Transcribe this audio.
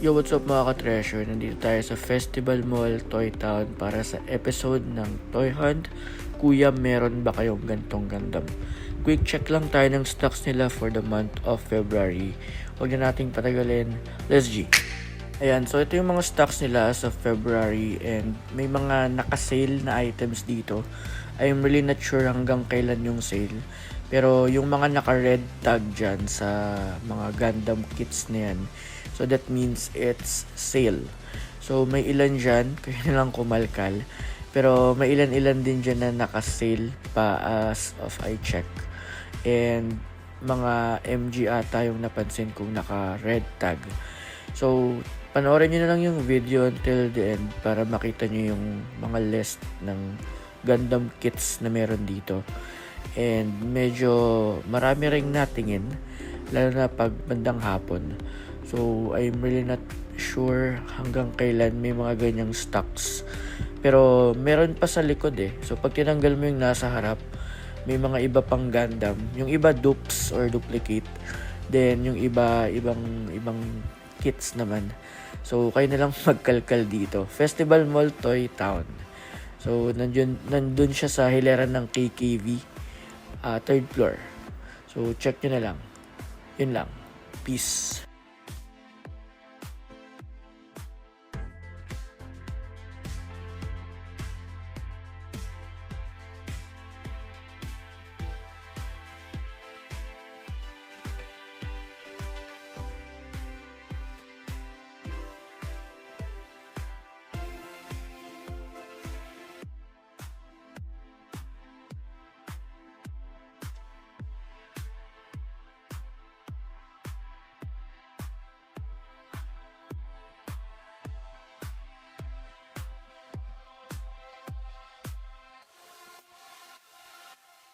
Yo, what's up mga ka-treasure? Nandito tayo sa Festival Mall, Toy Town para sa episode ng Toy Hunt. Kuya, meron ba kayong gantong Gundam? Quick check lang tayo ng stocks nila for the month of February. Huwag na nating patagalin. Let's G! Ayan, so ito yung mga stocks nila sa February and may mga naka-sale na items dito. I'm really not sure hanggang kailan yung sale. Pero yung mga naka-red tag dyan sa mga Gundam kits na yan, so that means it's sale. So may ilan dyan, kaya na lang kumalkal. Pero may ilan-ilan din dyan na naka-sale pa as of I check. And mga MG ata yung napansin kong naka-red tag. So panoorin nyo na lang yung video until the end para makita nyo yung mga list ng Gundam kits na meron dito. And medyo marami ring natingin, lalo na pag bandang hapon. So I'm really not sure hanggang kailan may mga ganyang stocks. Pero meron pa sa likod eh. So pag tinanggal mo yung nasa harap, may mga iba pang Gundam. Yung iba dupes or duplicate. Then yung iba ibang kits naman. So kayo na lang magkalkal dito. Festival Mall Toy Town. So nandun siya sa hileran ng KKV, third floor. So check nyo na lang. Yun lang. Peace.